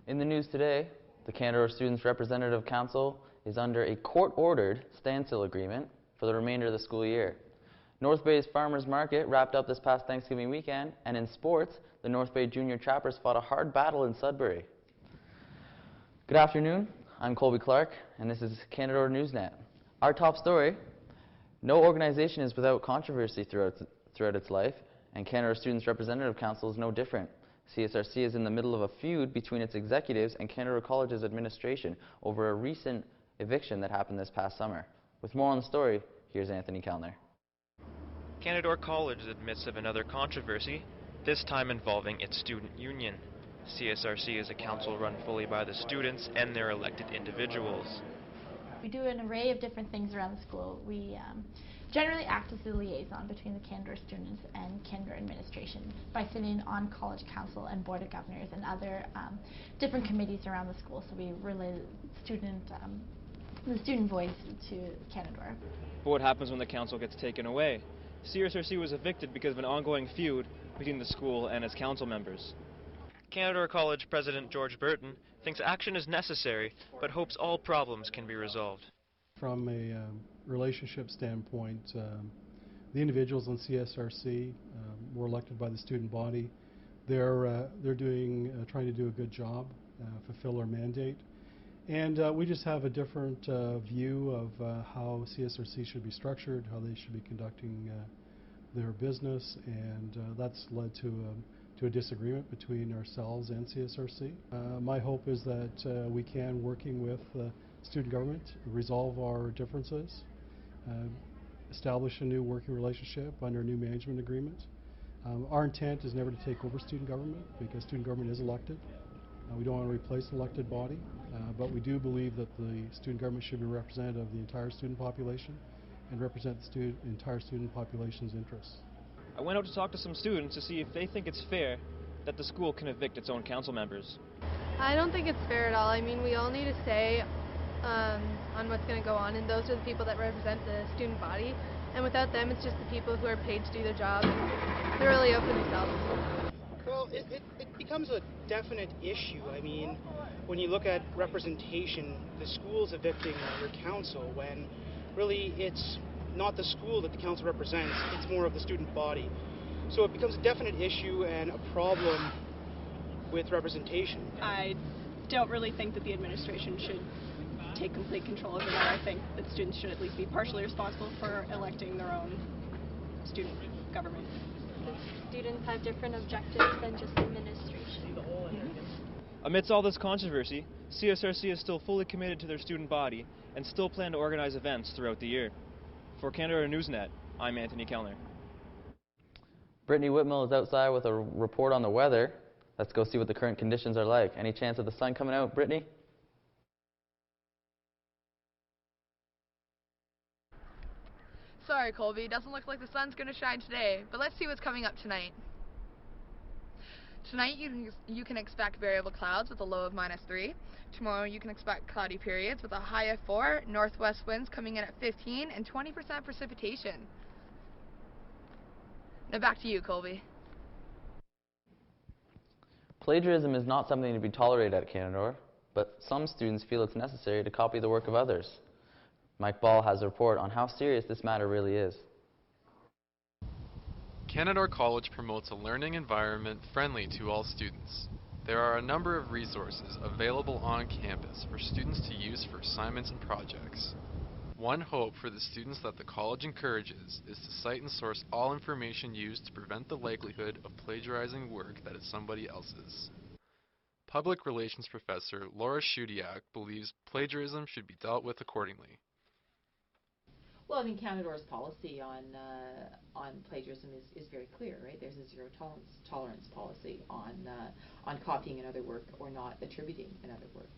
In the news today, the Canadore Students' Representative Council is under a court-ordered standstill agreement for the remainder of the school year. North Bay's Farmers Market wrapped up this past Thanksgiving weekend, and in sports, the North Bay Junior Trappers fought a hard battle in Sudbury. Good afternoon, I'm Colby Clarke, and this is Canadore Newsnet. Our top story: no organization is without controversy throughout its life, and Canadore Students' Representative Council is no different. CSRC is in the middle of a feud between its executives and Canadore College's administration over a recent eviction that happened this past summer. With more on the story, here's Anthony Kellner. Canadore College is in the midst of another controversy, this time involving its student union. CSRC is a council run fully by the students and their elected individuals. We do an array of different things around the school. We generally act as the liaison between the Canadore students and Canadore administration by sitting on college council and board of governors and other different committees around the school. So we relay the student voice to Canadore. But what happens when the council gets taken away? CSRC was evicted because of an ongoing feud between the school and its council members. Canadore College President George Brittney thinks action is necessary, but hopes all problems can be resolved. From a relationship standpoint, the individuals on CSRC were elected by the student body. They're trying to do a good job, fulfill our mandate, and we just have a different view of how CSRC should be structured, how they should be conducting their business, and that's led to a disagreement between ourselves and CSRC. My hope is that we can, working with student government, resolve our differences, establish a new working relationship under a new management agreement. Our intent is never to take over student government because student government is elected. We don't want to replace an elected body, but we do believe that the student government should be representative of the entire student population and represent the entire student population's interests. I went out to talk to some students to see if they think it's fair that the school can evict its own council members. I don't think it's fair at all. I mean, we all need a say on what's going to go on, and those are the people that represent the student body, and without them it's just the people who are paid to do their job, and they're really out for themselves. Well, it becomes a definite issue. I mean, when you look at representation, the school's evicting your council when really it's not the school that the council represents, it's more of the student body. So it becomes a definite issue and a problem with representation. I don't really think that the administration should take complete control over that. I think that students should at least be partially responsible for electing their own student government. Students have different objectives than just administration. Amidst all this controversy, CSRC is still fully committed to their student body and still plan to organize events throughout the year. For Canadore Newsnet, I'm Anthony Kellner. Brittney Whitmell is outside with a report on the weather. Let's go see what the current conditions are like. Any chance of the sun coming out, Brittney? Sorry, Colby, doesn't look like the sun's going to shine today, but let's see what's coming up tonight. Tonight you can expect variable clouds with a low of -3. Tomorrow you can expect cloudy periods with a high of 4, northwest winds coming in at 15, and 20% precipitation. Now back to you, Colby. Plagiarism is not something to be tolerated at Canadore, but some students feel it's necessary to copy the work of others. Mike Ball has a report on how serious this matter really is. Canadore College promotes a learning environment friendly to all students. There are a number of resources available on campus for students to use for assignments and projects. One hope for the students that the college encourages is to cite and source all information used to prevent the likelihood of plagiarizing work that is somebody else's. Public Relations Professor Laura Shudiak believes plagiarism should be dealt with accordingly. Well, I mean, Canadore's policy on plagiarism is very clear, right? There's a zero tolerance policy on copying another work or not attributing another work.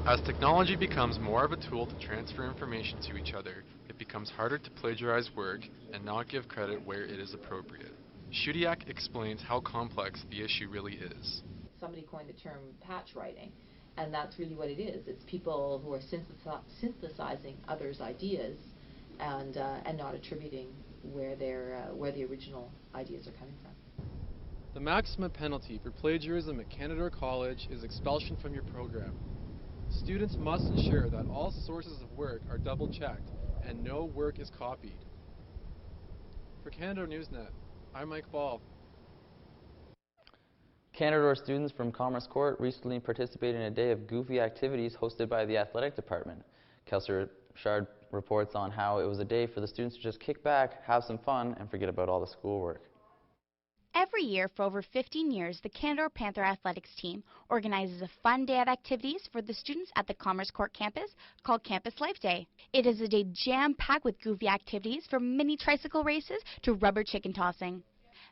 As technology becomes more of a tool to transfer information to each other, it becomes harder to plagiarize work and not give credit where it is appropriate. Shudiak explains how complex the issue really is. Somebody coined the term patch writing, and that's really what it is. It's people who are synthesizing others' ideas and not attributing where the original ideas are coming from. The maximum penalty for plagiarism at Canadore College is expulsion from your program. Students must ensure that all sources of work are double-checked and no work is copied. For Canadore Newsnet, I'm Mike Ball. Canadore students from Commerce Court recently participated in a day of goofy activities hosted by the athletic department. Kelsey Richard reports on how it was a day for the students to just kick back, have some fun, and forget about all the schoolwork. Every year for over 15 years, the Canadore Panther athletics team organizes a fun day of activities for the students at the Commerce Court campus called Campus Life Day. It is a day jam-packed with goofy activities from mini tricycle races to rubber chicken tossing.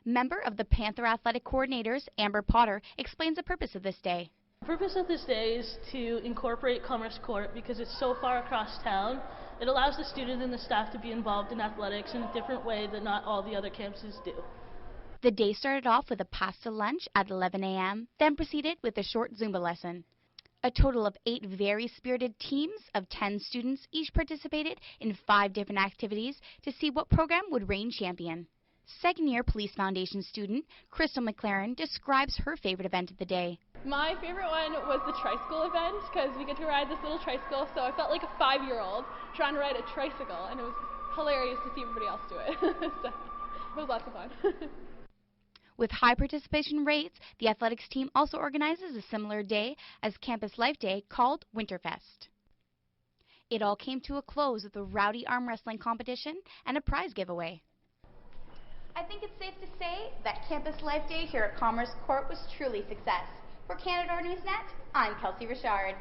Member of the Panther Athletic Coordinators, Amber Potter, explains the purpose of this day. The purpose of this day is to incorporate Commerce Court because it's so far across town. It allows the students and the staff to be involved in athletics in a different way that not all the other campuses do. The day started off with a pasta lunch at 11 a.m., then proceeded with a short Zumba lesson. A total of 8 very spirited teams of 10 students each participated in 5 different activities to see what program would reign champion. Second-year Police Foundation student Crystal McLaren describes her favorite event of the day. My favorite one was the tricycle event because we get to ride this little tricycle, so I felt like a 5-year-old trying to ride a tricycle, and it was hilarious to see everybody else do it. So it was lots of fun. With high participation rates, the athletics team also organizes a similar day as Campus Life Day called Winterfest. It all came to a close with a rowdy arm wrestling competition and a prize giveaway. I think it's safe to say that Campus Life Day here at Commerce Court was truly a success. For Canadore Newsnet, I'm Kelsey Richard.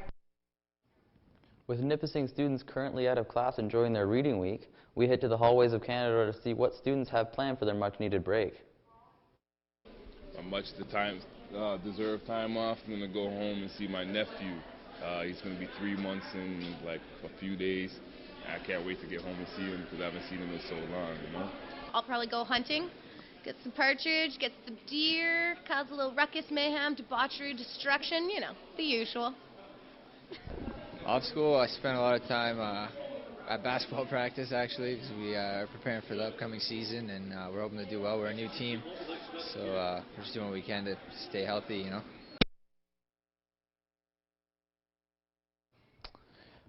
With Nipissing students currently out of class enjoying their reading week, we head to the hallways of Canadore to see what students have planned for their much-needed break. Much the time deserve time off. I'm gonna go home and see my nephew. He's gonna be 3 months in like a few days. I can't wait to get home and see him because I haven't seen him in so long, you know. I'll probably go hunting, get some partridge, get some deer, cause a little ruckus, mayhem, debauchery, destruction, you know, the usual. Off school, I spent a lot of time at basketball practice actually because we are preparing for the upcoming season and we're hoping to do well. We're a new team, so we're just doing what we can to stay healthy, you know.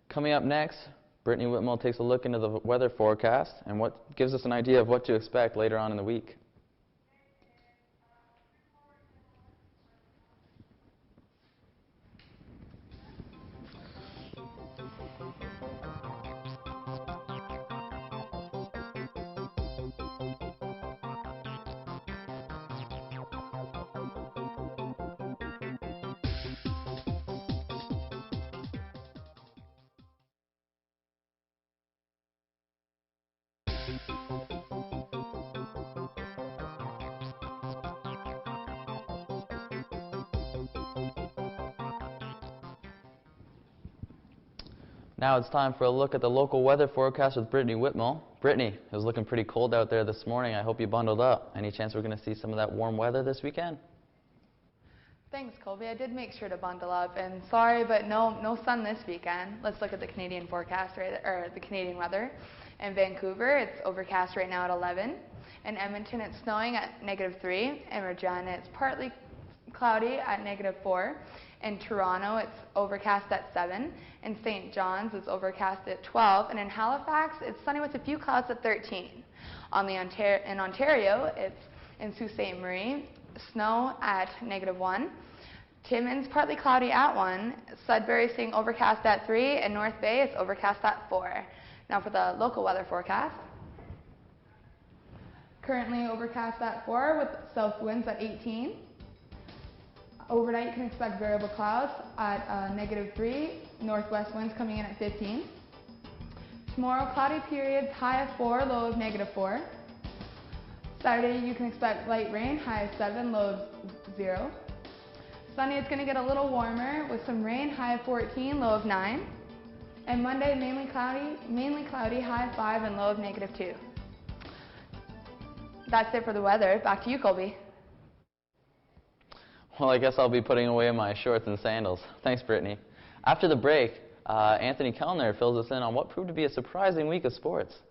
Coming up next, Brittney Whitmell takes a look into the weather forecast and what gives us an idea of what to expect later on in the week. Now it's time for a look at the local weather forecast with Brittney Whitmell. Brittney, it was looking pretty cold out there this morning. I hope you bundled up. Any chance we're going to see some of that warm weather this weekend? Thanks, Colby. I did make sure to bundle up, and sorry, but no sun this weekend. Let's look at the Canadian forecast, or the Canadian weather. In Vancouver, it's overcast right now at 11. In Edmonton, it's snowing at -3. In Regina, it's partly cloudy at -4. In Toronto, it's overcast at 7. In St. John's, it's overcast at 12. And in Halifax, it's sunny with a few clouds at 13. In Ontario, it's in Sault Ste. Marie, snow at -1. Timmins, partly cloudy at 1. Sudbury, staying overcast at 3. And North Bay, it's overcast at 4. Now for the local weather forecast. Currently overcast at 4 with south winds at 18. Overnight, you can expect variable clouds at -3, northwest winds coming in at 15. Tomorrow, cloudy periods, high of 4, low of -4. Saturday, you can expect light rain, high of 7, low of 0. Sunday, it's going to get a little warmer with some rain, high of 14, low of 9. And Monday, mainly cloudy, high of 5 and low of -2. That's it for the weather. Back to you, Colby. Well, I guess I'll be putting away my shorts and sandals. Thanks, Brittney. After the break, Anthony Kellner fills us in on what proved to be a surprising week of sports.